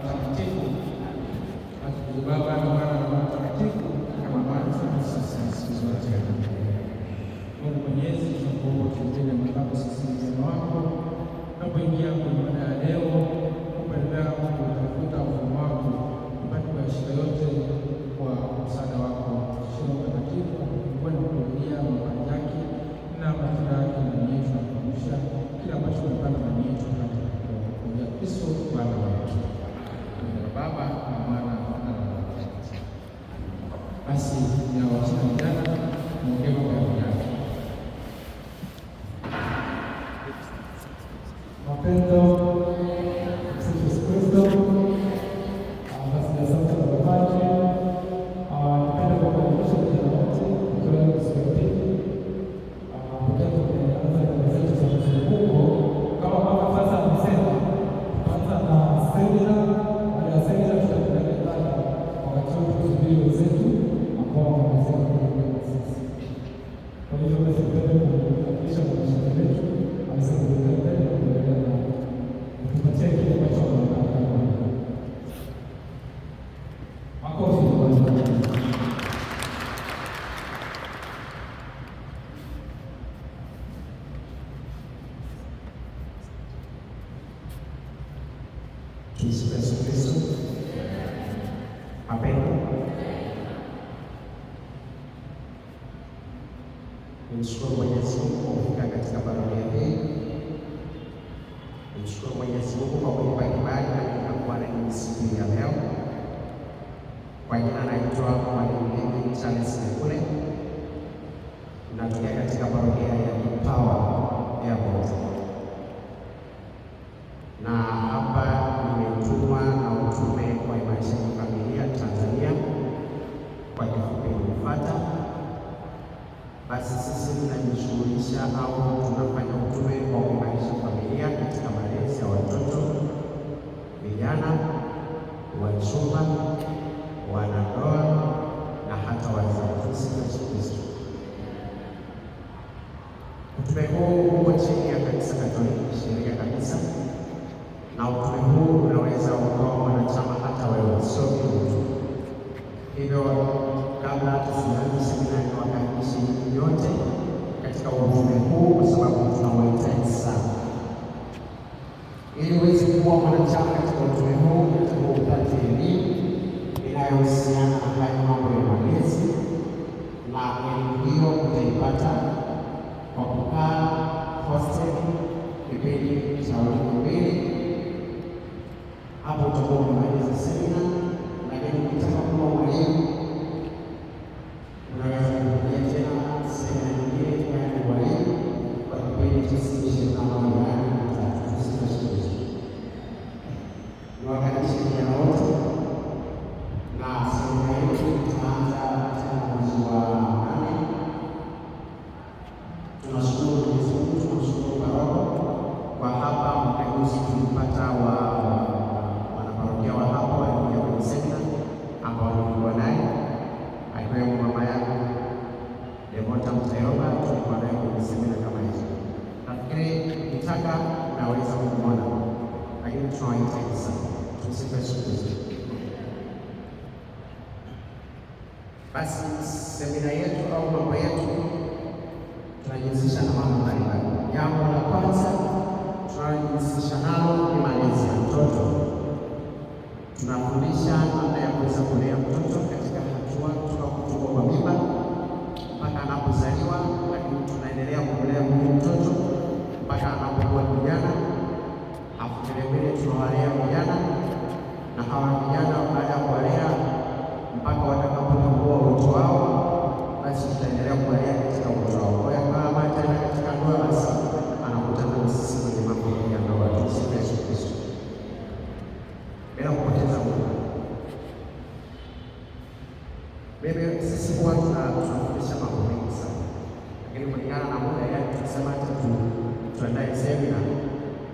Mtakatifu, Mungu Baba na Mwana na Roho Mtakatifu, kama mwanzo na sasa na siku zote. Mungu Mwenyezi, tunakuomba ututende mambo sisi mzima wako, tunapoingia kwenye mada ya leo, kuendelea kutafuta ufunuo wako, tupate kuyashika yote kwa msaada wako. Shina Mtakatifu, kwenda kurudia mapande yake na matunda yake ndani yetu, na kuamsha kila ambacho tumepanda ndani yetu katika kwa Kristo Bwana wetu. Baba na Mwana na Roho Mtakatifu. Basi ninawachia vijana muongee mambo ya vijana. Mapendo Yesu Kristo. Basi asante kwa wapaji. Napenda kuwakaribisha vijana wote kwa leo siku ya pili. Wakati tumeanza kazi zetu za mzunguko, kama baba sasa amesema, tunaanza na semina. Semina tutaendelea ndani wakati wote kusubiri wenzetu ambao wamesema kwa sisi. Kwa hivyo basi tupende kuhakikisha maisha yetu aweze kuendelea mbele na kuendelea na kutupatia kile ambacho wanataka. Makofi kwa Bwana. Yesu Kristo. Mapendo. Nimshukuru Mwenyezi Mungu kwa kufika katika parokia hii. Nimshukuru Mwenyezi Mungu kwa kunipa kibali na kuwa nanyi siku ya leo. Kwa jina naitwa Mwalimu Charles Nekule. Natokea katika parokia ya Kipawa Airport. Na hapa nimetumwa na utume kwa Imarisha Familia Tanzania, kwa kifupi UFATA. Basi sisi tunajishughulisha au tunafanya utume kwa kuimarisha familia katika malezi ya watoto, vijana, wachumba, wanandoa na hata wazazi. Yesu Kristo. Utume huu uko chini ya Kanisa Katoliki, sheria kabisa, na utume huu unaweza ukawa mwanachama hata wewe, sio mtu. Hivyo kabla tusianze semina, niwakaribishe yote katika utume huu, kwa sababu tunawahitaji sana. Ili uweze kuwa mwanachama katika utume huu, unatakiwa upate elimu inayohusiana na haya mambo ya malezi, na elimu hiyo utaipata kwa kukaa hostel kipindi cha wiki mbili. Hapo utakuwa umemaliza semina, lakini ukitaka kuwa mwalimu unaweza kurudia tena semina nyingine, yaani walimu kwa kipindi cha siku 21, yaani 3. Niwakaribishe vijana wote, na semina yetu itaanza tena mwezi wa 8. Tunashukuru Mwenyezi Mungu, tunashukuru paroko kwa hapa mkaguzi tulipata wanaparokia wa hapo walikuja kwenye semina ambao nilikuwa naye, akiwemo mama yangu Devota Mtayoba, tulikuwa naye kwenye semina kama hizo. Nafikiri ukitaka unaweza kumwona, lakini tunawahitaji sana. Tumsifu Yesu Kristo. Basi semina yetu au mambo yetu tunajihusisha na mambo mbalimbali. Jambo la kwanza tunalojihusisha nalo ni malezi ya mtoto. Tunafundisha namna ya kuweza kulea mtoto katika hatua kutoka kutungwa kwa mimba mpaka anapozaliwa, lakini tunaendelea kumlea huyu mtoto mpaka anapokuwa kijana. Hapo vilevile tunawalea vijana, na hawa vijana baada ya kuwalea mpaka watakapotambua utu wao, basi tutaendelea kuwalea katika utu wao. Kwa hiyo kama tena katika ndoa, basi anakutana na sisi kwenye mambo ya ndoa. Tumsifu Yesu Kristo. Bila kupoteza muda, sisi huwa tunafundisha mambo mengi sana, lakini kulingana na muda, yaani tukisema hata tuandae semina,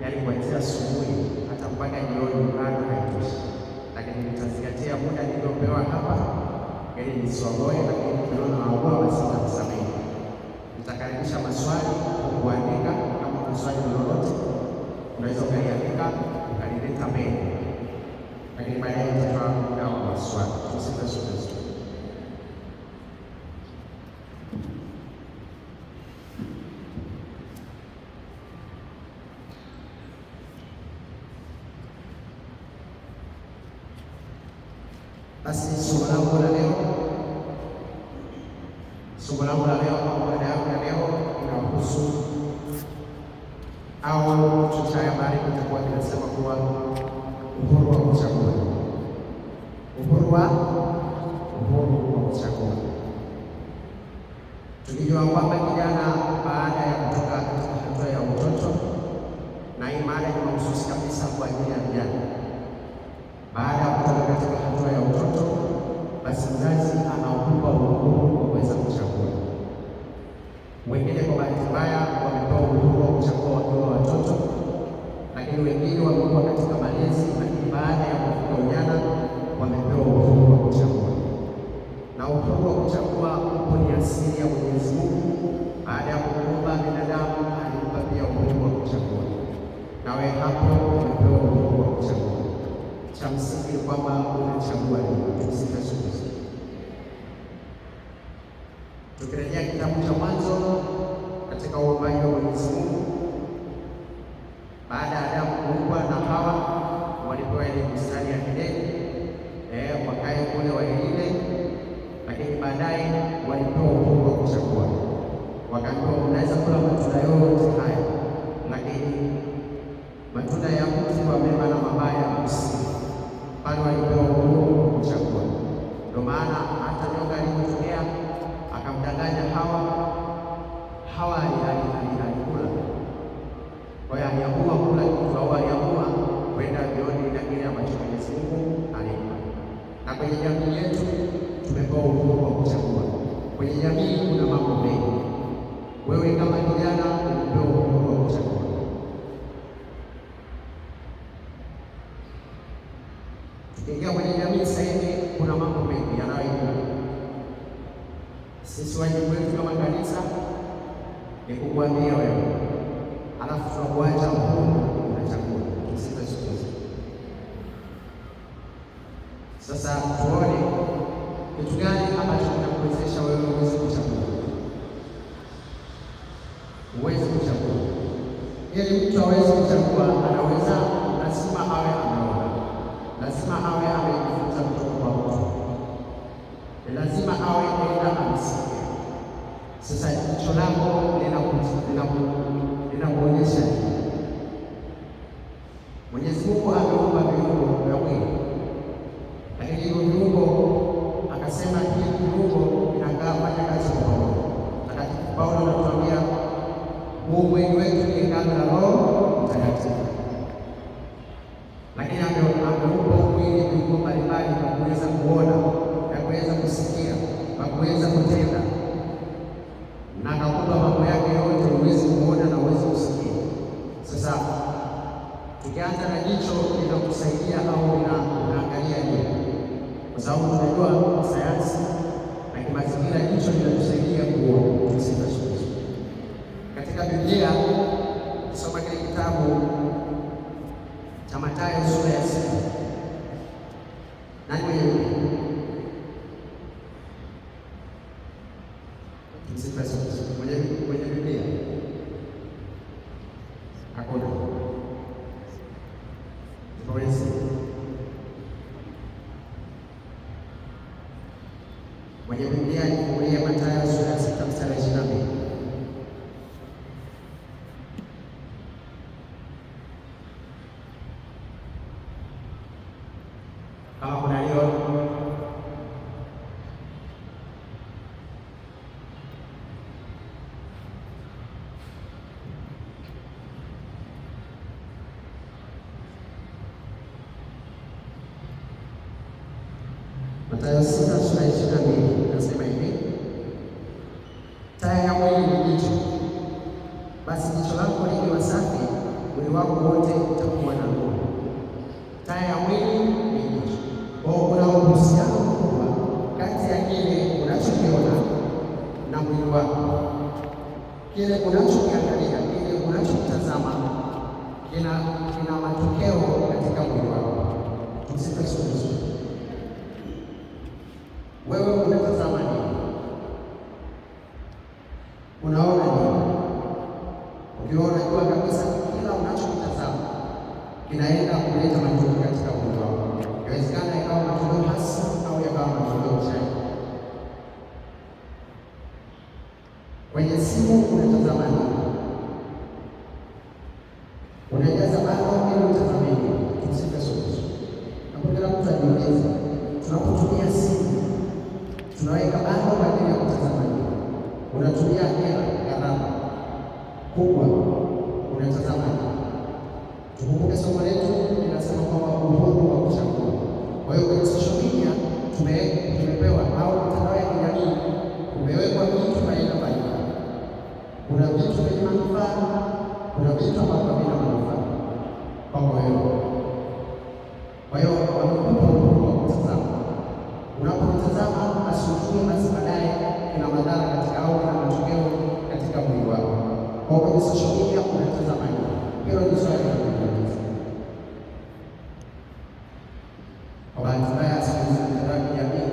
yaani kuanzia asubuhi hata mpaka jioni, bado haitoshi, lakini nitazingatia muda niliopewa hapa ili nisiwaboe, lakini tukiona naogoa basi nitakusamehe. Nitakaribisha maswali kuandika. Kama swali lolote unaweza ukaliandika ukalileta mbele. lakini baadaye tutatoa muda wa maswali. Tumsifu Yesu Kristo. Basi somo langu la leo au mada yangu ya leo inahusu au kichwa cha habari kitakuwa kinasema kuwa uhuru wa kuchagua. Uhuru wa kuchagua. Tukijua kwamba kijana baada ya kutoka katika hatua ya utoto, na hii mada ni mahususi kabisa kwa ajili ya vijana. Baada ya kutoka katika hatua ya utoto, basi mzazi anaupa uhuru wa kuweza kuchagua. Wengine kwa bahati mbaya wamepewa uhuru wa kuchagua wakiwa watoto, lakini wengine wamekuwa katika malezi, lakini baada ya kufika ujana wamepewa uhuru wa kuchagua. Na uhuru wa kuchagua upo ni asili ya Mwenyezi Mungu. Baada ya kuumba binadamu alimpa pia uhuru wa kuchagua. Nawe hapo umepewa uhuru wa kuchagua. Cha msingi kwamba unachagua nini. Tumsifu Yesu Kristo. Tukirejea kitabu cha Mwanzo katika uumbaji wa Mwenyezi Mungu, baada ya Adamu kuumbwa na Hawa walipewa ile bustani ya Edeni, wakae kule wailinde, lakini baadaye walipewa uhuru wa kuchagua. Wakaambiwa mnaweza kula matunda yote haya, lakini matunda ya mti wa mema na mabaya msile. Pale walipewa uhuru wa kuchagua. Ndio maana hata nyoka alipotokea akamdanganya Hawa alikula. Kwa hiyo aliamua kula kitu au aliamua kwenda vioni na kile ambacho Mwenyezi Mungu alimpa. Na kwenye jamii yetu tumepewa uhuru wa kuchagua. Kwenye jamii kuna mambo mengi. Wewe kama kijana umepewa uhuru wa kuchagua. Tukiingia kwenye jamii sasa hivi kuna mambo mengi yanayoibuka. Sisi wajibu wetu kama kanisa ni kukuambia wewe, alafu tunakuacha uhuru unachagua. Tumsifu Yesu Kristo. Sasa tuone kitu gani ambacho kinakuwezesha wewe uweze kuchagua. Uweze kuchagua. Ili mtu aweze kuchagua, lazima awe ameona, lazima awe amejifunza kutoka kwa mtu, lazima awe aidha amesikia. Sasa jicho lako linakuonyesha nini? Mwenyezi Mungu ameumba viungo vya mwili, lakini hivyo viungo akasema hivi viungo vinafanya kazi kwa pamoja. Mtakatifu Paulo anatuambia huu mwili wetu ni hekalu la Roho Mtakatifu, lakini ameupa mwili viungo mbalimbali vya kuweza kuona, vya kuweza kusikia, vya kuweza kutenda, na akakupa mambo yake yote uweze kuona na uweze kusikia. Sasa tukianza na jicho linakusaidia au unaangalia nini? Kwa sababu tunajua sayansi na kimazingira, jicho linatusaidia kuona. Tumsifu Yesu Kristo. Katika Biblia soma kile kitabu cha Mathayo sura ya 6. Nani mwenye Biblia? Tumsifu Yesu Kristo. Mwenye Biblia? Hakuna. Tuwezi. Mwenye Biblia alifungulia Mathayo sura ya 6 mstari wa 22. Kama kuna hiyo Mathayo 6 sura ya 22 nasema hivi: taa ya mwili ni jicho. Basi jicho lako likiwa safi, mwili wako wote utakuwa na nuru. Taa ya mwili ni jicho. Kwa kuna uhusiano mkubwa kati ya kile unachokiona na mwili wako. Kile unachokiangalia, kile unachotazama kina matokeo katika mwili wako. Tumsifu Yesu. ukiwa unajua kabisa kila unachokitazama kinaenda kuleta matokeo katika mwili wako. Inawezekana ikawa matokeo hasi au yakawa matokeo chanya. Kwenye simu unatazama nini? Unajaza bado ili utazame nini? Tumsifu Yesu Kristo. Na kila mtu ajiulize, tunapotumia simu tunaweka bado kwa ajili ya kutazama nini? Unatumia hela gharama kubwa, unatazama nini? Tukumbuke somo letu linasema kwamba uhuru wa kuchagua. Kwa hiyo kwenye social media tumepewa au mitandao ya kijamii umewekwa vitu aina mbalimbali. Kuna vitu vyenye manufaa, kuna vitu ambavyo havina manufaa kwako wewe. Kwa hiyo wamekupa uhuru wa kutazama. Unapotazama basi ujue basi baadaye ina madhara katika au ina matokeo katika mwili wako. Kwa kwenye social media unatazama nini? Hilo ni swali la kujiuliza. Kwa bahati mbaya siku hizi mitandao ya kijamii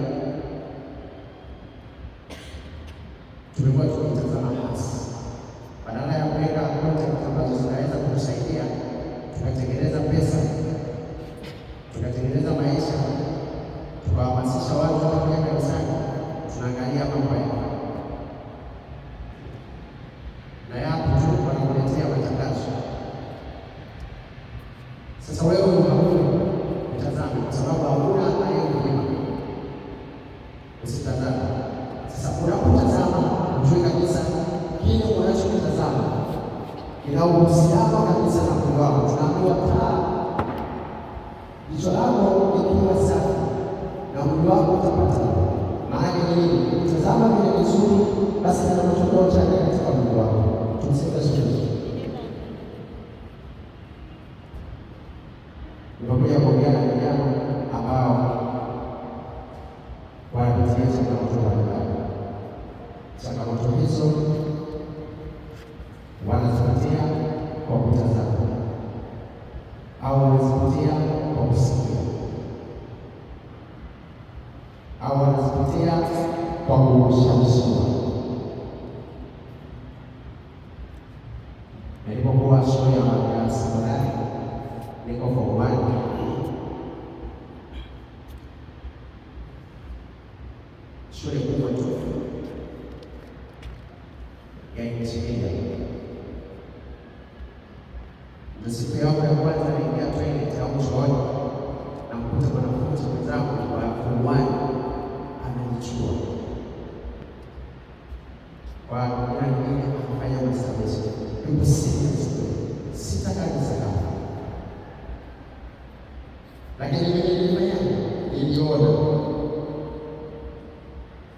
tumekuwa tukitazama hasi. Badala ya kuweka content ambazo zinaweza kutusaidia tukatengeneza pesa, tukatengeneza maisha, tukahamasisha watu kuja kanisani, tunaangalia mambo ya na yapo tu wanakuletea matangazo. Sasa wewe unaamua utazame, kwa sababu hakuna aliyekunyima usitazame. Sasa unapotazama ujue kabisa kile unachotazama ina uhusiano kabisa na mwili wako. Tunaambiwa jicho lako likiwa safi na mwili wako utapata. Maana nini? Utazama vile vizuri, basi na matokeo chanya katika mwili wako. Tumsifu Yesu Kristo. Nimekuja kuongea na vijana ambao wanapitia changamoto mbalimbali. Changamoto hizo wanazipitia kwa kutazama au wanazipitia kwa kusikia au wanazipitia kwa kushawishiwa. Nilipokuwa shule ya sekondari, niko form 1, shule kubwa tu ya injinia. Na siku yangu ya kwanza naingia toilet au chooni, na mkuta mwanafunzi mwenzangu wa form 1 ananichua kwa kuna nyingine anafanya masturbation. Yuko serious, sitaka nisahau, lakini mimi nilifanya,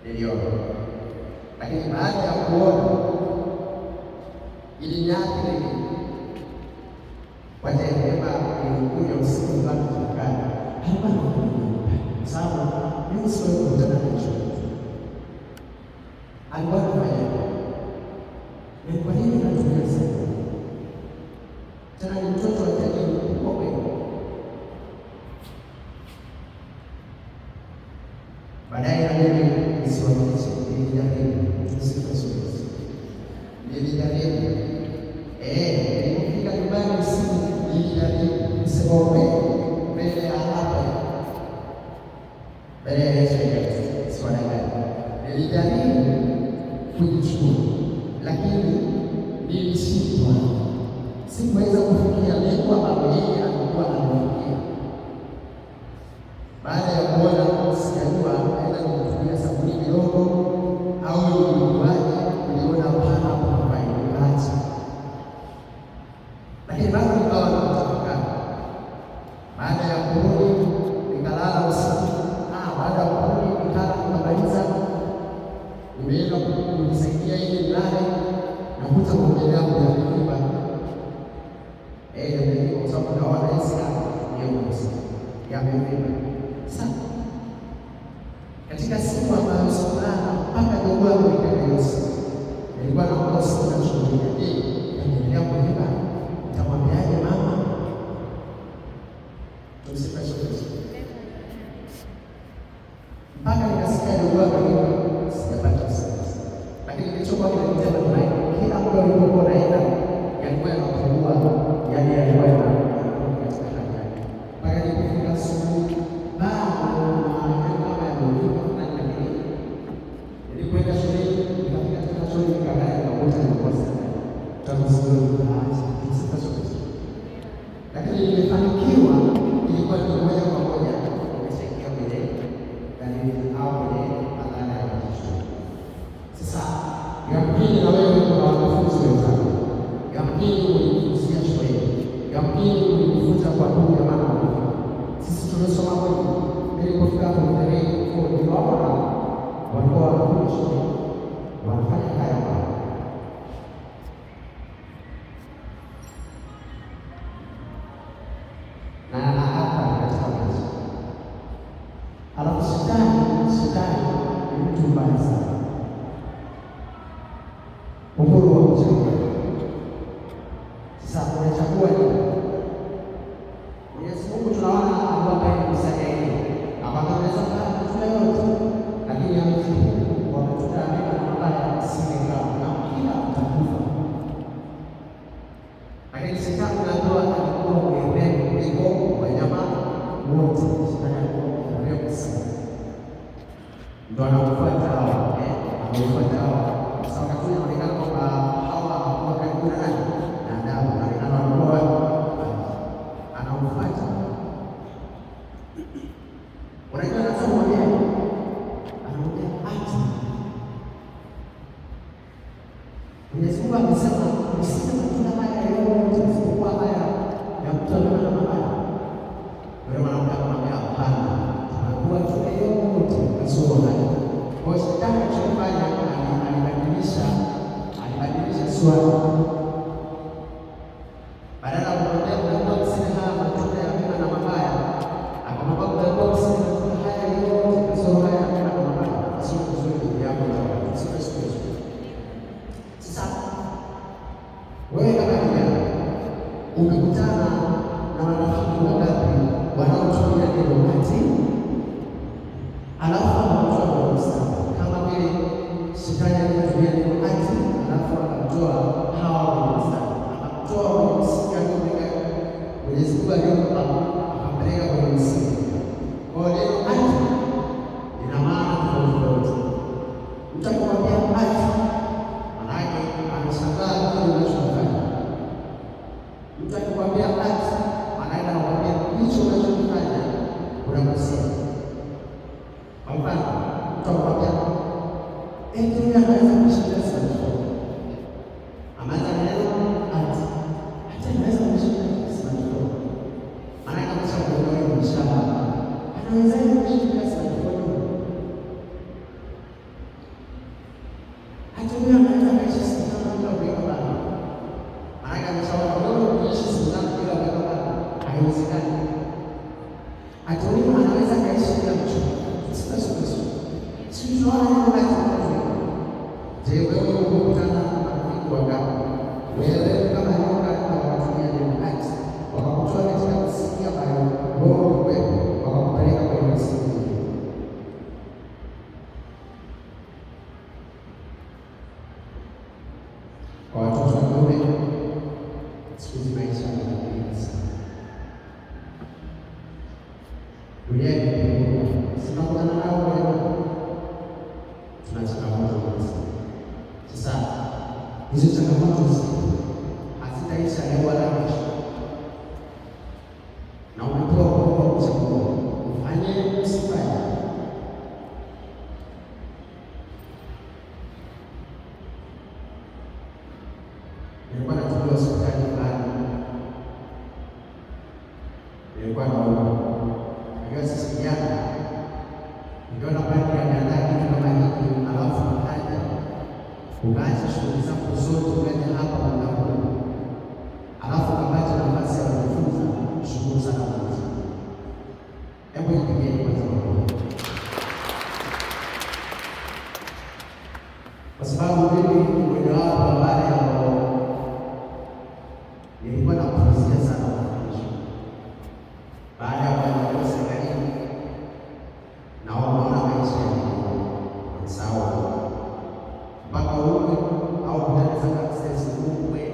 niliona, lakini baada ya kuona ili nyaki nini wataebeba ilikuja usiku bado tukana hapa sawa. Mimi sio kutana nacho alikuwa anafanya ni kwa nini natumia sana tena, ni mtoto wa tajiri mkubwa kweli. Baadaye na mimi nisiwafiche, nilijaribu. Tumsifu Yesu Kristo. Nilijaribu nilipofika nyumbani usiku, nilijaribu kusema mbele ya hapa, mbele ya Yesu Kristo, siwadanganya. Nilijaribu kujichukua, lakini nilishindwa. Sikuweza kufikia lengo ambalo yeye alikuwa anafikia. Baada ya kuona sijajua aenda kutumia sabuni kidogo au ilikuwaje, niliona pana kwa ilikaji, lakini bado nikawa natafakari. Baada ya kurudi nikalala usiku. Baada ya kurudi nikala nikamaliza, nimeenda kujisaidia ili nilale, nakuta kuendelea kuyapimba kwa sababu naona hisi yamepimba. Sasa katika siku ambayo sikulala mpaka ndugu wangu ikaniuliza, nilikuwa naomba usiku na shughuli naendelea kulipa, nitamwambiaje mama? Tumsifu Yesu Kristo. Mpaka nikasikia ndugu wangu sijapata usingizi, lakini kilichokuwa kinanitenda kila muda ulipokuwa naenda yalikuwa yanapungua, yaani yalikuwa yanatoka katika hali yake. Mpaka nilipofika asubuhi bado maana kama yamefika fulani, lakini nilipoenda shuleni nikafika tena shuleni nikaangalia nikakuta nilikuwa sana. Lakini nimefanikiwa, ilikuwa ni moja kwa moja nimesaidia kwenye dalili au kwenye madhara ya maisha. Sasa yamkini na wewe kuna wanafunzi wenzako, yamkini ulijifunzia shuleni, yamkini ulijifunza kwa ndugu ya mama. Sisi tumesoma kwetu, nilipofika hapo tarehe niliwaona walikuwa wanafunzi shuleni wanafanya haya mambo. Alafu shetani ni mtu mbaya sana, uhuru wa kuchagua. Sasa unachagua nini? Mwenyezi Mungu tunaona aliwapa msaidia yeye, akamweleza matunda yote, lakini amesifu wa matunda ya mema na mabaya asingekula, na kila utakufa. Lakini shetani anatoa alikuwa mwerevu kuliko wanyama wote. Shetani alikuwa mwerevu sana, ndio anakufuata hawa, anakufuata hawa. Sasa wakati inaonekana kwamba hawa hawakuwa karibu na nani? Na Adamu, na anakuwa anamfuata. Unajua anasema mwenyewe, anamwambia ati Mwenyezi Mungu amesema usile matunda haya yote isipokuwa haya ya mti wa mema na mabaya. Yule mwanamke akamwambia hapana, tunajua tunda yote kasoro haya. Kwa hiyo shetani alichofanya alibadilisha swali. Badala ya kumwambia mnaambiwa msile haya matunda ya mema na mabaya, akamwambia mnaambiwa msile matunda haya yote kasoro haya ya mema na mabaya. Sio vizuri yako na watu, sio vizuri. Sasa wewe kama kijana umekutana na marafiki wangapi wanaotumia neno ati, alafu wanatoa makosa kama vile shetani alitumia neno ati, alafu akamtoa hawa makosa, akamtoa kwenye msingi alioweka Mwenyezi Mungu aliyompa, akampeleka kwenye msingi. Kwa hiyo neno ati ina maana tofauti. Mtu akamwambia ati, manake ameshangaa kile unachofanya. Mtu akikwambia ati, anaenda anakwambia hicho unachofanya unakosea. Kwa mfano, mtu akamwambia eti anaweza kushinda smartphone. Amaanza neno ati, hata anaweza kushinda smartphone. Manake ameshakuona wewe mshamba. Anawezaje kushinda smartphone? Hata huyo anaweza kuishi siku tano bila kuweka bana. Manake ameshaona wewe kuishi siku tano bila kuweka bana haiwezekani. Hata huyo anaweza kuishi bila kuchukua. Sasa sisi tunaona neno ati. Je, wewe ukutana na marafiki wangapi? Wewe kama nyoka wanatumia neno ati, wakakutoa katika misingi ambayo wewe ulikuwepo, wakakupeleka kwenye misingi hiyo. Kwa watoto wadogo, siku hizi maisha yanabadilika sana. Dunia imebadilika. Tunakutana nao wewe, tuna changamoto nyingi. Sasa hizo changamoto hazitaisha leo wala kesho, na umepewa uhuru wa kuchagua ufanye usifanye. Nilikuwa natumiwa hospitali fulani, nilikuwa naona akiwa sisi vijana, nikiona padri anaandaa kitu kama hiki, alafu ukaja ukaacha shughuli zako zote ukaja hapa muda huu, alafu ukapata nafasi ya kujifunza, shukuru sana Mungu. Hebu nipigeni kwanza makofi, kwa sababu mimi mojawapo wa wale ambao nilikuwa napuuzia sana mafundisho baada ya kuwa serikalini na waona maisha ya sawa mpaka uwe au kutana sana sisi ukwe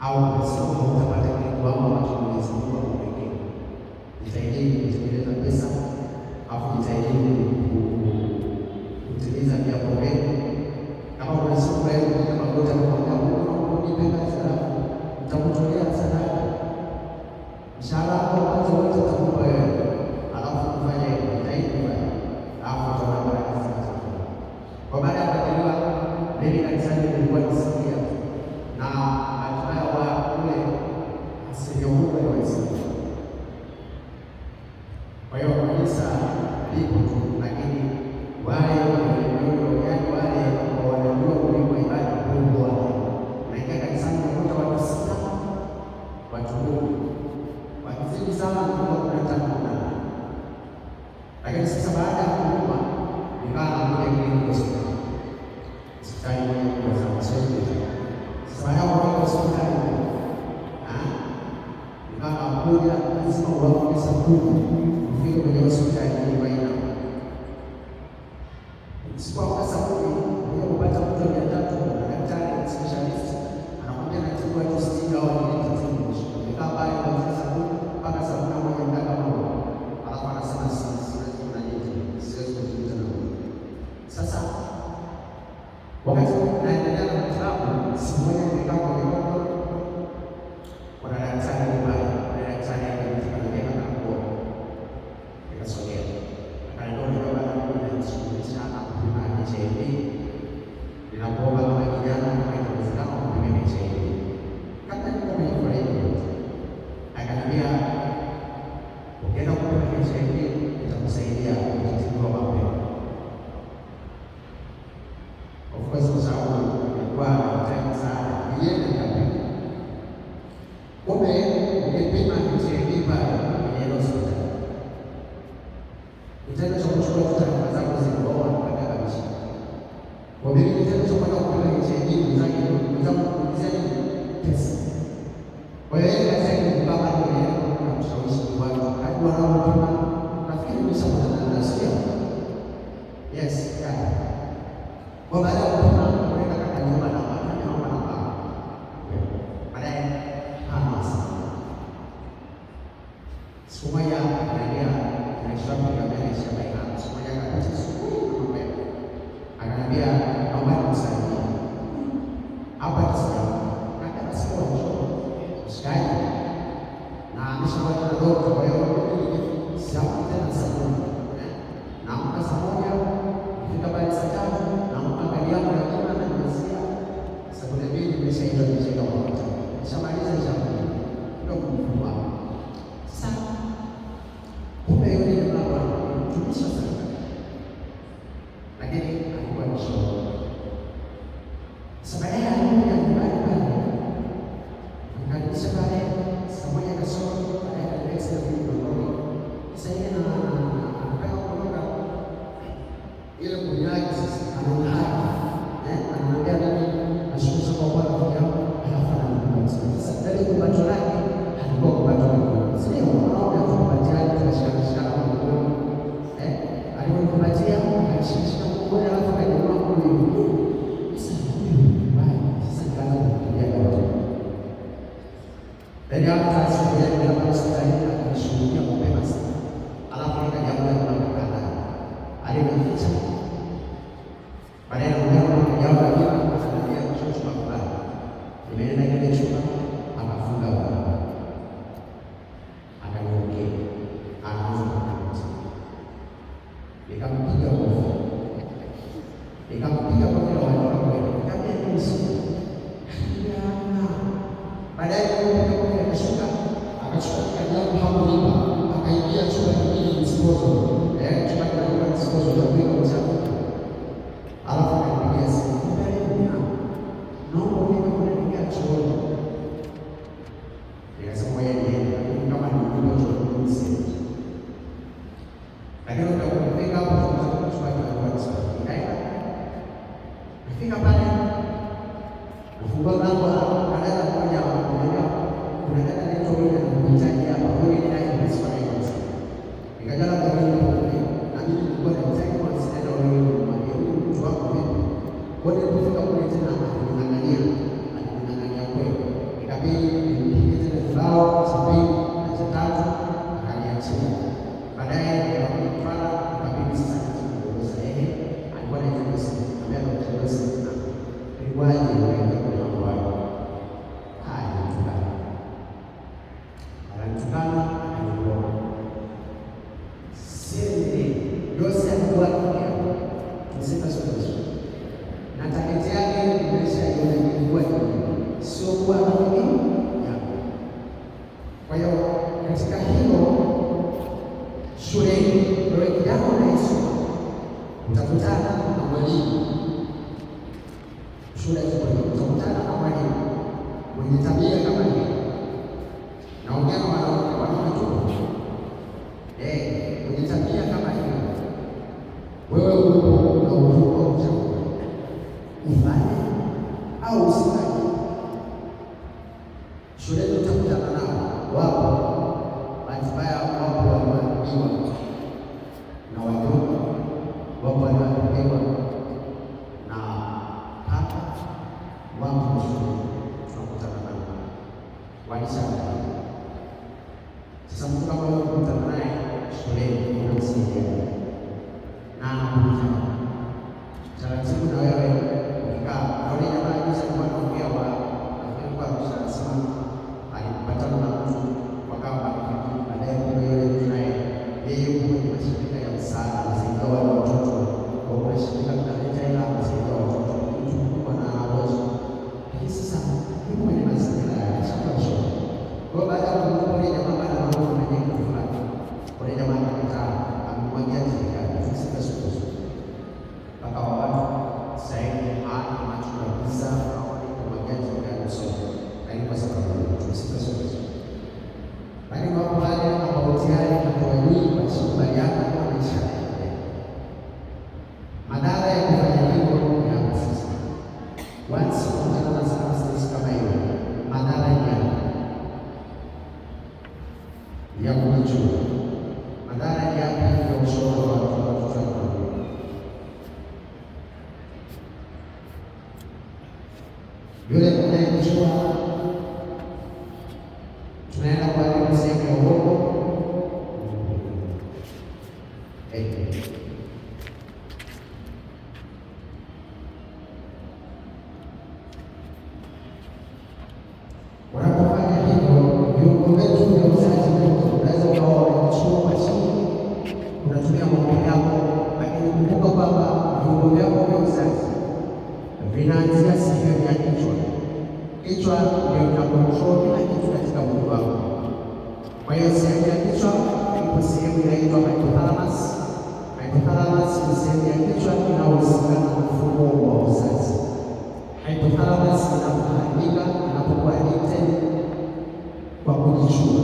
au umesoma hautapata kile kiwango ambacho Mwenyezi Mungu amekuwekea. Jitahidini kutengeneza pesa, au jitahidini kutimiza viapo vyenu. Kama unasoma leo kama ngoja kumwambia Mungu nipe kazi yako, nitakutolea sadaka. Mshahara wako kwanza wote utakupa wewe. Alafu kufanya hivyo, jitahidi kufanya. Alafu utaona baraka zako. Kwa baada ya kujaliwa mimi kanisani nilikuwa nisikia na hatimaye wa kule asilimia kubwa ya Waislamu. Kwa hiyo kanisa lipo tu, lakini wale wanajua kuliko ibada Mungu wao. Naingia kanisani nakuta watu sita, watu kumi. Wakizidi sana kuna tano na nane. Lakini sasa baada ya kuomba nikawa nakuja kile hospitali. Hospitali moja kwa sababu sasa baada ya kuomba hospitali nikawa nakuja lazima uombe pesa kubwa ufike kwenye hospitali ile baina. Sikuwa pesa kubwa ndio kupata mtu wa 300 na daktari specialist anakuja na tibu ya sitini au 30. Nikaa pale kwa pesa kubwa mpaka saa 11 ndaka moja. Alafu anasema siwezi kunaje, siwezi kujiuza na wewe. Sasa wakati naendelea na matibabu, siku moja nimekaa kwa mikono, kuna daktari pale, daktari aliniambia na kuoa. Nikasogea. Akaniambia bwana, ninashughulisha na kupima HIV. Ninakuomba kama kijana kama inawezekana kupima HIV. Kama niko kwenye foleni, akaniambia ukienda kupima HIV itakusaidia kutibiwa mapema. Of course, kwa sababu nilikuwa nataka sana niende nikapima. Kumbe ukipima HIV pale kwenye hospitali, kitendo cha kuchukua taarifa zako zilizokuwa mpaka kabisa. Kwa hiyo kitendo cha kwenda kupima HIV mzangu kuulizia nini? Pesa. Kwa hiyo yeye anasema ni baba ndiye anamshawishi watu hadi wanaopima. Nafikiri nimeshakutana na sio? Yes, yeah. Kwa baada ya kupima kuweka kaka nyuma na mama na baba. Baadaye hamasa. Siku moja anaendelea na shauri ya mbele ya baina. Siku moja akapita asubuhi na mapema. Akaniambia naomba nisaidie. Hapa sasa akasema ushikaji na ameshawahi na dokta, kwa hiyo siamka tena saa moja. Naamka saa moja, fika pale saa 5, naamka angalia kwa kama na nisia. Saa 12 nimeshaenda kwa dokta. Nishamaliza shauri. Ndio kumfungua. Sasa kumbe yule ni baba mtumisha sana. Lakini alikuwa ni shauri. Sasa baada ya kuja nyumbani pale, nikarudisha pale saa moja kasoro, baada ya next day ndio sasa yeye anataka kuondoka ile kunyaki sasa anaona anaambia nani ashukisha kwa Bwana kwa hapo alafu anakupa sasa ndani kwa bato lake alikuwa kwa bato lake sio anaona kupatia tunashikana kwa mkono alipokupatia akashika mkono alafu akainua mkono sasa sasa kaanza kupiga bato ndio hata siku ya hospitali akashughulikia mapema sana alafu nikajaambia kwa mkanda alipoficha baadaye nikajaambia ananiambia chumba fulani nimeenda kile chumba akafunga baba akaniongea anaanza nikampiga kofi nikampiga kwa kila watu nikamwambia ni usiku baadaye kupiga akashuka akachukua kitabu hapo lipa akaingia chumba kingine disposal chumba kingine disposal na kuweka uchafu alafu akanipigia simu naomba mimi kuingia chooni nikasema yeye kama ni mgonjwa mzee lakini ukifika hapo tunataka chumba kingine nikaenda nifika pale nafungua mlango anaanza kuja kuja kuna dada anaitwa Wina anahitaji hapa wewe ni naye msifanye hivyo nikajala kwa mimi na mimi nilikuwa nataka kuwasiliana na wewe mwambie mtu wako vipi kwa nini kufika kule tena ananiangalia kweli ikabidi wasiokuwa rafiki yako. Kwa hiyo katika hilo shuleni, wewe kijana unayesoma utakutana na mwalimu shule utakutana na mwalimu mwenye tabia kama hiyo. Naongea na wanaume tu, mwenye tabia kama hiyo, wewe uko na uhuru wa kuchagua ufanye au usifanye. Shuleni utakutana nao, wapo bahati mbaya, wapo walioadhibiwa na wajomba, wapo walioadhibiwa na kaka, wapo shuleni tunakutana nao walishaadhibiwa. Sasa mtu kama huyo kukutana naye shuleni unamsaidia na anakuja taratibu, na wewe ukikaa naule jamaa jinsi alikuwa anaongea wa alikuwa anasema alipatana na mtu wakawa marafiki, baadaye kuna yule mtu naye yeye yuko kwenye mashirika ya msaada, anasaidia wale watoto kwa kuna shirika linaleta hela, anasaidia watoto mtu mkubwa na anaoza. Lakini sasa yuko kwenye mazingira ya shamba shule. Kwa baada ya kumwona jamaa bana anaona anajenga fulani, wale jamaa akataa amemwagia serikali sasa siku mpaka watu sasa hivi hana macho kabisa, haoni kumwagia serikali usoni, lakini kwa sababu tumsika sote. Lakini wapo wale ambao tayari hawajui makubaliano na maisha yao. Madhara ya kufanya hivyo ni hapo sasa. Once unakutana na circumstances kama hiyo, madhara ya kujua madhara yapi ya ushauri wa watoto wako. Yule anayejua tunaenda kwa ile sehemu ya uongo, unapofanya hivyo viungo vyetu vya uzazi unaweza ukawa unachukua chini, unatumia maombi yako, lakini kumbuka kwamba viungo vyako vya uzazi vinaanzia sehemu ya kichwa. Kichwa ndio kina control kila kitu katika mwili wako. Kwa hiyo sehemu ya kichwa ipo sehemu inaitwa hypothalamus. Hypothalamus ni sehemu ya kichwa inayohusika na mfumo wa uzazi. Hypothalamus inapoharibika, inapokuwa addicted kwa kujichua,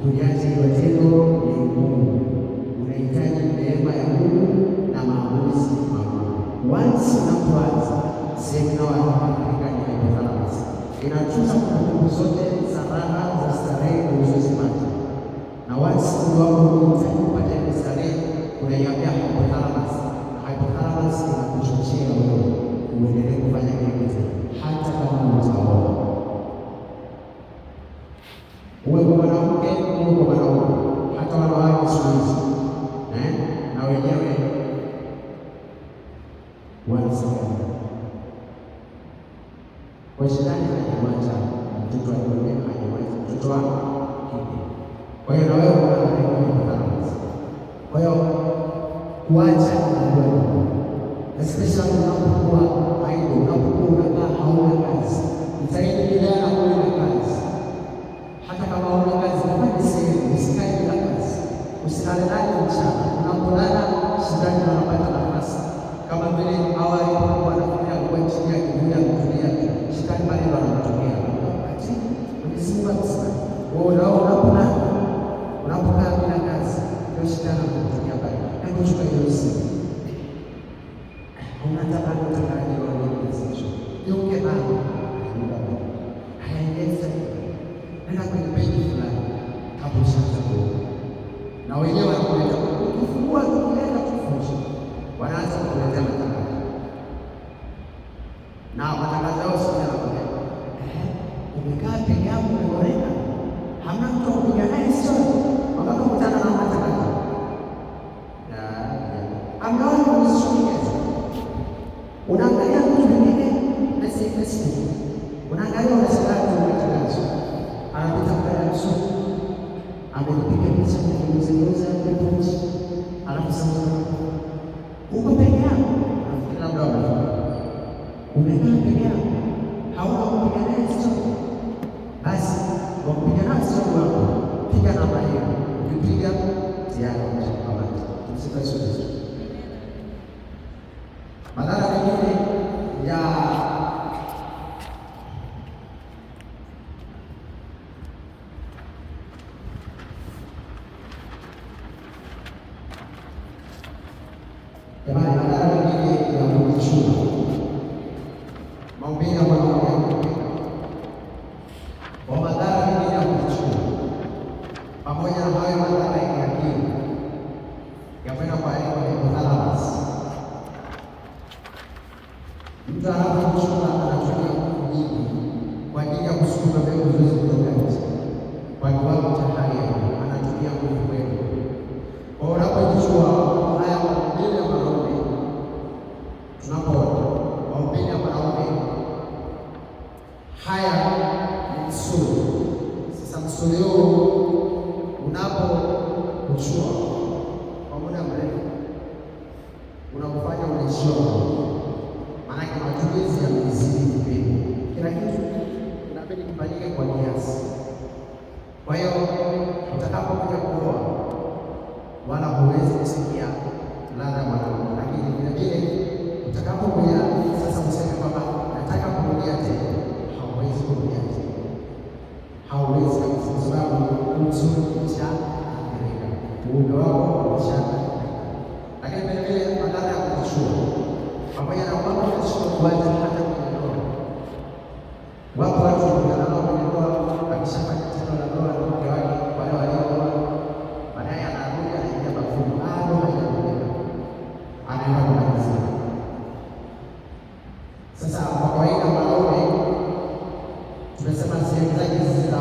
kuliacha hilo tendo ni ngumu. Unahitaji neema ya Mungu na maamuzi magumu. Once unapoanza sehemu inayoharibika ni hypothalamus, inatunza kumbukumbu zote za raha za starehe ulizozipata, na once mwili wako unahitaji kupata ile starehe, unaiambia hypothalamus, na hypothalamus inakuchochea wewe uendelee kufanya kile kitu hata kama utaoa. Uwe kwa mwanamke, uwe kwa mwanaume, hata wanawake siku hizi na wenyewe wanasema kwa shetani hajamwacha mtoto wa kiume, hajamwacha mtoto wa kike. Kwa hiyo na wewe unahitaji. Kwa hiyo kuacha ni wewe, especially unapokuwa idle, unapokuwa unakaa hauna kazi. Msaidie kijana kuwa na kazi, hata kama hauna kazi, fanya sehemu, usikae bila kazi, usilale ndani mchana. Unapolala shetani anapata nafasi, kama vile awali wanafanya kwa chini ya kivuli ya kutulia, shetani pale ndo anatokea. Wakati Mwenyezi Mungu akisema wewe unapokaa bila kazi, ndio shetani anatokea pale. Hebu chukua hiyo simu, unataka kutakaje wale message yoke bana, haingeza nenda kwenye peji fulani hapo sasa, na wenyewe wanakuleta kufungua, tukienda kufunja, wanaanza kukuletea matangazo na matangazo yao sio yanakuja, umekaa peke yako umeboreka, hamna mtu wa kupiga naye story, mpaka kukutana na matangazo ambayo unashuhudia. Unaangalia mtu mwingine na sisi unaangalia, unashangaa tu matangazo, anapita kwa msuru, amepiga picha na kuzungumza ripoti, alafu sasa uko peke yako, nafikiri labda umekaa peke yako, hauna kupiga naye story. kufunga mbegu zote kutoka nje kwa kiwango cha hali ya juu, anatumia nguvu kweli. Kwa hiyo unapojichua haya maumbile ya mwanaume, tunapoona maumbile ya mwanaume haya ni msuli. Sasa msuli huu unapokuchua kwa muda mrefu unakufanya unaishiwa, maanake matumizi yamezidi kipindi, kila kitu inabidi kifanyike kwa kiasi. Kwa hiyo utakapokuja kuoa, wala huwezi kusikia ladha ya mwanaume, lakini vile vile utakapokuja sasa useme kwamba nataka kurudia tena, hauwezi kurudia tena, hauwezi kabisa, kwa sababu uzuri umeshaathirika, uume wako umeshaathirika. Lakini vile vile madhara ya kujichua, pamoja na kwamba unashindwa kuacha hata kwenye ndoa. Wapo watu wanakutana nao kwenye ndoa, akishafanya tendo la ndoa na mke wake, wale waliooa, baadaye anarudi anaingia bafuni, bado haijarudia, anaenda kumalizia. Sasa kwa kawaida mwanaume tumesema sehemu zake za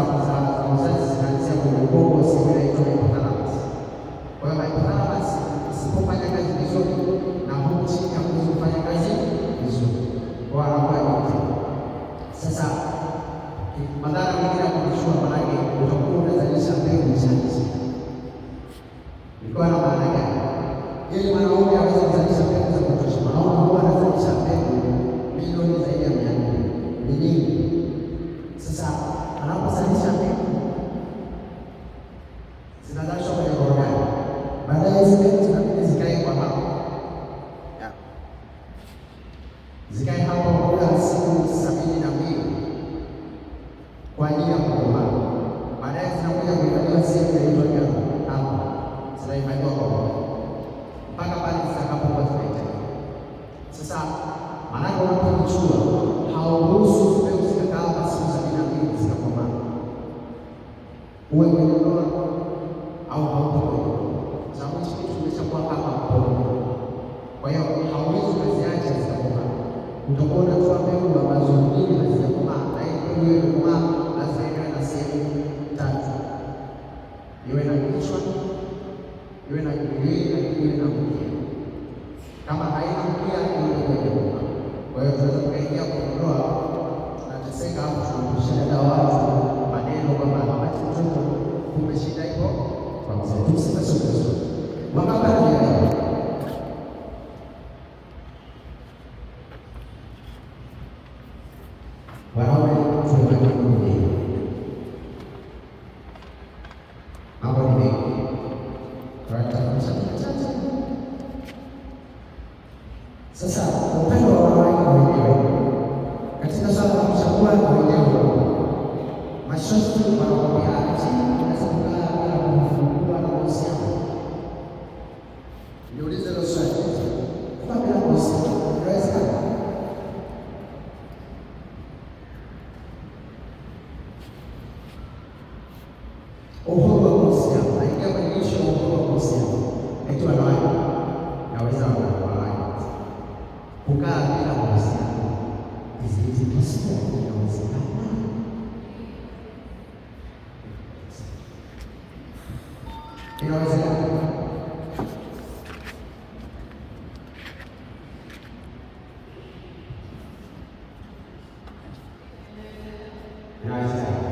uzazi zinaanzia kwenye ubongo, sehemu inaitwa hypothalamus. Kwa hiyo hypothalamus isipofanya kazi vizuri na huku chini hakuwezi kufanya kazi vizuri, kwa anakuwa hivi. Sasa madhara mengine ya kujichua, manake utakuwa unazalisha mbegu chache. Ilikuwa na maana gani? Ili mwanaume aweze kuzalisha mbegu za kutosha, mwanaume huwa anazalisha mbegu milioni zaidi ya 400, ni nyingi. Sasa anapozalisha mbegu zinazalishwa kwenye organi, baadaye hizi mbegu zinabidi zikae kwa hapo, zikae hapo muda wa siku 72 kwa ajili ya kukomaa. Baadaye zinakuja kuhifadhiwa sehemu inaitwa jangwa, hapo zinahifadhiwa kwa muda mpaka pale zitakapokuwa zinahitajika. Sasa maanake unapojichua hauruhusu mbegu zikakaa hapa siku 72 zikakomaa, uwe kwenye ndoa au haupo kwenye ndoa, sababu hichi kitu kimeshakuwa kama mpogo. Kwa hiyo hauwezi kuziacha zikakomaa, utakuwa unatoa mbegu ambazo nyingi hazijakomaa, na hii mbegu hiyo ikomaa lazima iwe na sehemu tatu: iwe na kichwa, iwe na kiwili, na iwe na mkia. Kama haina mkia, iwe haijakomaa. Kwa hiyo tunaweza tukaingia kwenye ndoa tunateseka, hapo tunamshida watu maneno kwamba hapati mtoto, kumbe shida iko kwa mzee. Tusipasue wakabali wanaume tunakuja hapo ni mengi sasa. Upande wa wanawake wenyewe katika swala la kuchagua wenyewe, masharti wanakwambia unaweza kukaa bila kufungua na mahusiano. Niulize hilo swali, kukaa bila mahusiano inawezekana? Uhuru wa mahusiano, naingia kwenye ishu ya uhuru wa mahusiano. Eti wanawake naweza kukaa bila mahusiano, inawezekana? Inawezekana. Inawezekana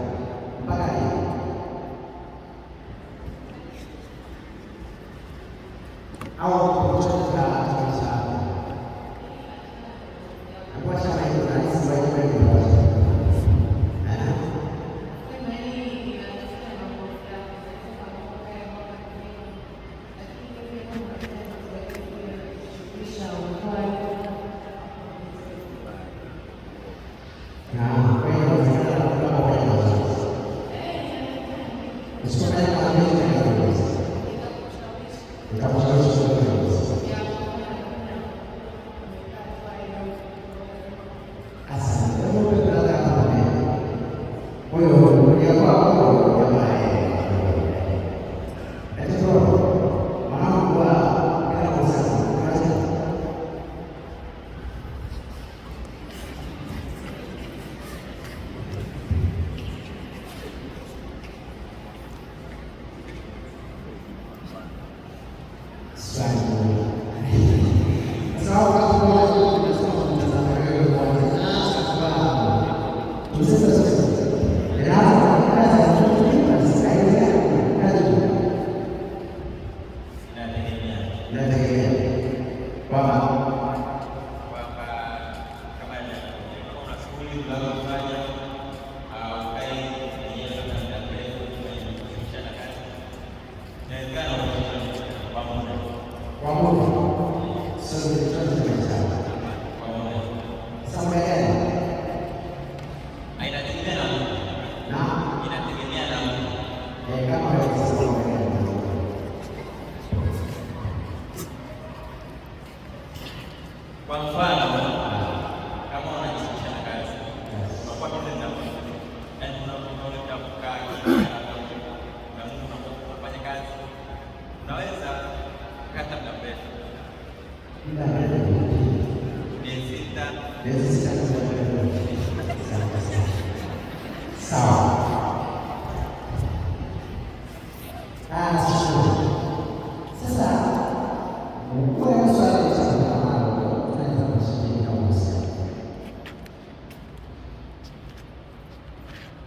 mpaka lini? Au chochote cha Kwa mfano kama unajishughulisha na kazi, unakuwa kitu cha yaani unaona kukaa na Mungu unafanya kazi, unaweza kata muda mrefu. Miezi sita. Sawa. Sasa kwa swali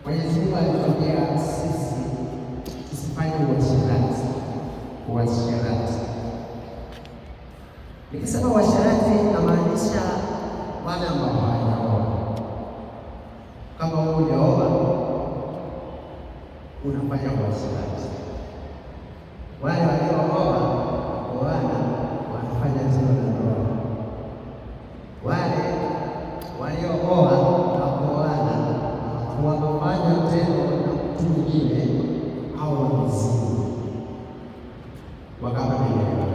Mwenyezi Mungu alituambia sisi tusifanye uasherati. Nikisema uasherati namaanisha wale ambao hawajaoa. Kama wewe hujaoa unafanya uasherati. Wale waliooa wanafanya tendo la ndoa. Wale waliooa na kuoana wanafanya tendo na mtu mwingine au wamezini wakabadilika.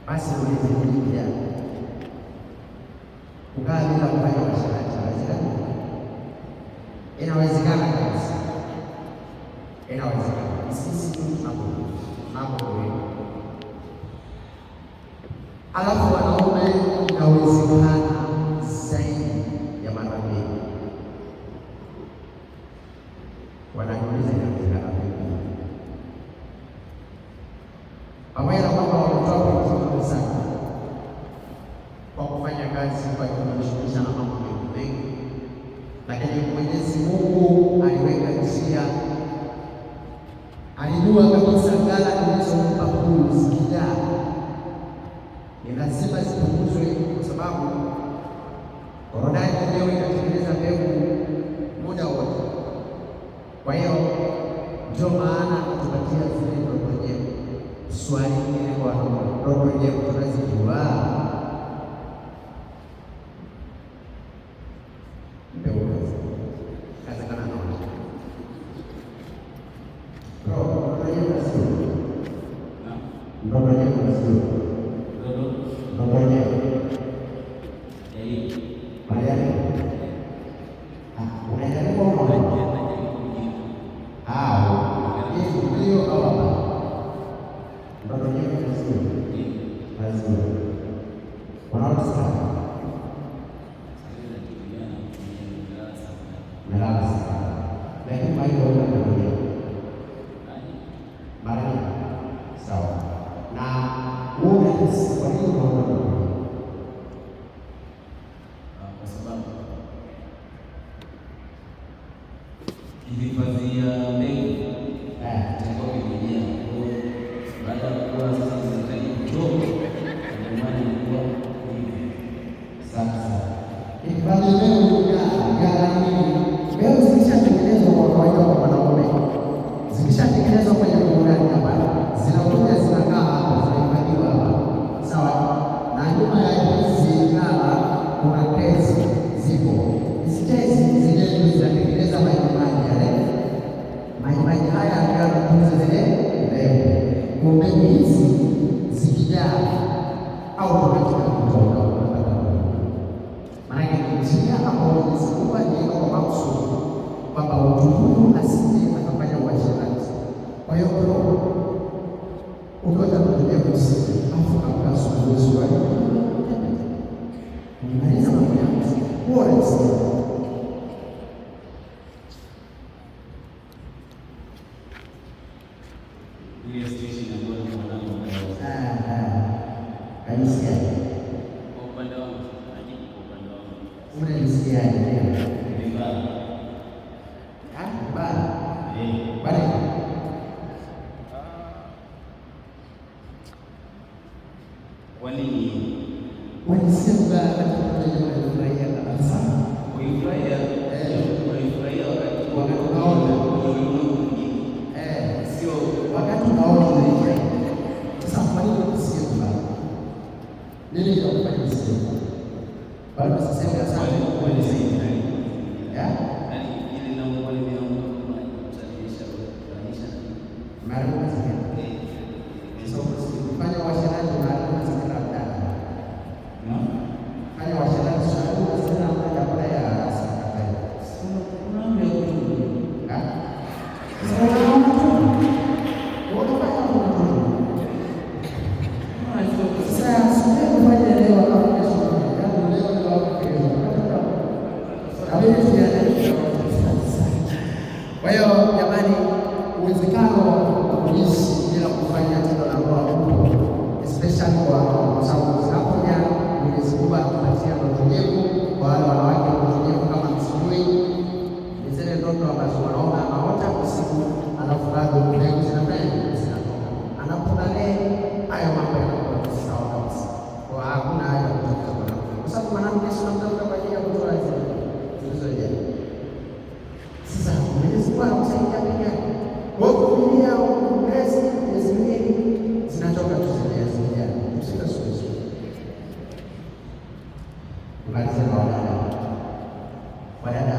Basi ulizimia kukaa bila kufanya uasherati inawezekana kabisa. Inawezekana. Sisi tunapokuwa alafu wanaume inawezekana zaidi ya mara mbili. Wanajiuliza inawezekana vipi? Pamoja na kwamba wametoa vitu sana kwa kufanya kazi, kwa kujishughulisha na mambo mengi, lakini Mwenyezi Mungu aliweka njia. Alijua kabisa ghala zilizompa huyu zikijaa ni lazima zipunguzwe, kwa sababu korodani leo inatengeneza mbegu muda wote. Kwa hiyo ndio maana tupatia zile ndoto nyewe. Swali lingine kwa ndoto nyewe tunazijua fanya uasherati na Kwa hiyo jamani, uwezekano wa kuishi bila kufanya tendo la ndoa upo, especially kwa sababu zinapoja Mwenyezi Mungu atupatia ndoto ndefu kwa wale wanawake ndefu kama msijui ni zile ndoto ambazo wanaona anaota usiku, alafu bado mbegu zinatoka, anapolale hayo mambo yanakuwa sawa kabisa. Kwa hakuna haja ya kutafuta mwanamke, kwa sababu mwanamke sio mtafuta kwa ajili ya kutoa zile. Sasa Mwenyezi Mungu anamsaidia peke yake. Kwa kuvumilia mwezi miwili zinatoka tuzijaza. Msikasubiri. Maliza na wadada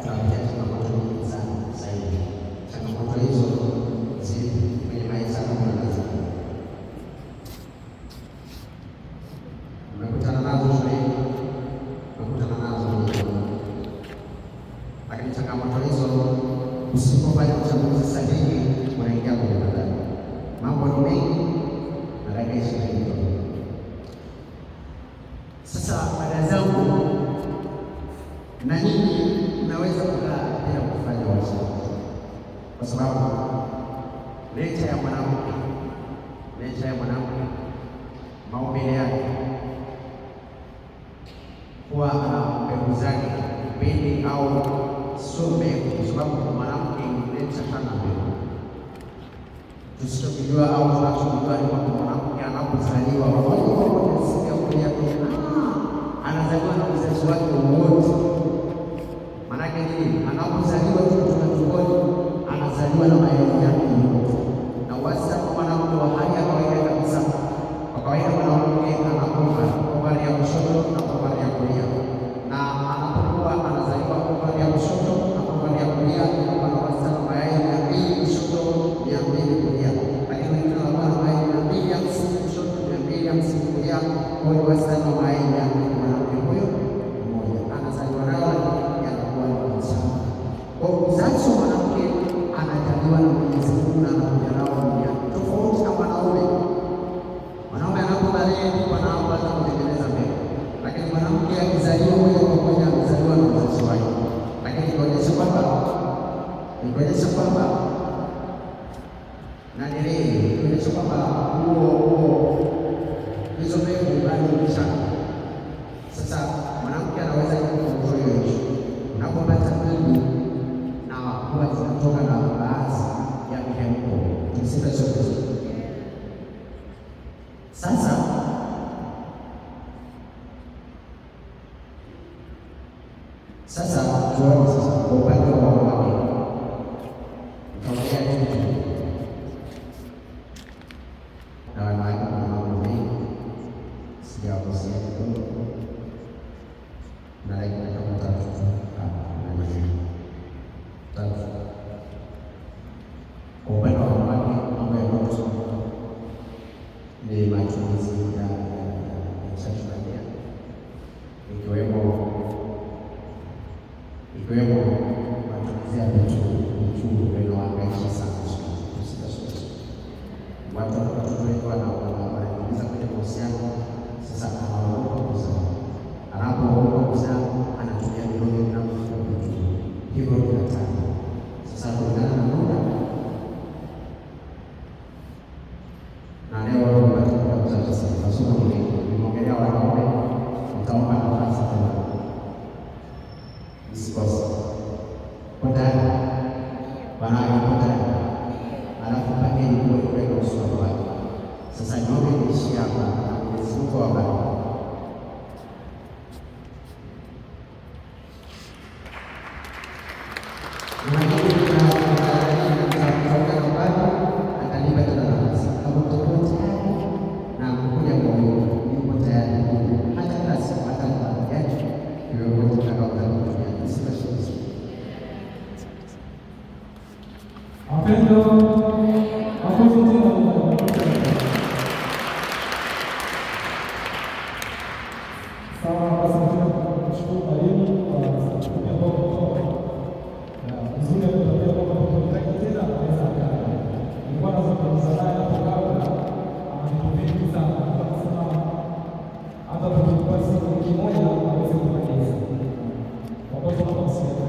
tunapitia changamoto nyingi sana sasa hivi. Changamoto hizo zipo kwenye maisha kama hizo. Umekutana nazo shuleni, umekutana nazo nyumbani. Lakini changamoto hizo usipofanya uchaguzi sahihi unaingia kwenye madhara. Mambo ni mengi na dakika 20. Sasa dada zangu, na nyinyi mnaweza kukaa bila kufanya uchaguzi, kwa sababu nature ya mwanamke, maumbile yake huwa ana mbegu zake mbili au sio mbegu, kwa sababu mwanamke huleta sana mbegu. Tusichokijua au tunachokijua ni kwamba mwanamke anapozaliwa moja kwa moja siku ya kulia anazaliwa na uzazi wake wote. Maanake nini? Anapozaliwa kutoka tumboni anazaliwa na mayai yake yote, na wastani mwanamke wa hali ya kawaida kabisa. Kwa kawaida mwanamke anakuwa ovari ya kushoto na ovari ya kulia, na anapokuwa anazaliwa ovari ya kushoto na ovari ya kulia kwa wastani mayai 200 kushoto 200 kulia, lakini wengine wana mayai 250 kushoto 250 kulia, kwa wastani wa mayai ya mwanamke huyo mmoja anazaliwa nao yanakuwa ni sawa. Kwa uzazi wa mwanamke anajaliwa na Mwenyezi Mungu na anakuja nao duniani, tofauti na mwanaume. Mwanaume anapobalee anaanza kutengeneza mbegu, lakini mwanamke akizaliwa moja kwa moja anazaliwa na uzazi wake. Lakini inaonyesha kwamba inaonyesha kwamba hizo mbegu bado ni changa. Sasa mwanamke anaweza kucontrol hiyo. Unapopata mbegu na huwa zinatoka na baadhi ya mihemko, tuseme sote. Sasa tuone sasa kwa upande wa wanawake. Tunaongea kitu na wanawake kuna mambo mengi sijawagusia kidogo, na lakini kama tatu kwa upande wa wanawake, mambo ya moto ni matumizi ya chakula, ikiwemo matumizi ya vitu vinawaangaisha sana. Watu wengi wanaingiza kwenye mahusiano, sasa anaogopa kuzaa. Anapoogopa kuzaa anatumia vidonge vinavyoua vitu hivyo vinataka. Sasa kulingana na muda na leo tunataka kuzaa sasa, nasoma nimeongelea wanaume, nitaomba nafasi tena isikose kutana wanayopatana, alafu pageni kuweka uso wake. Sasa niombe niishie hapa, Mwenyezi Mungu awabariki. kwa mawasiliano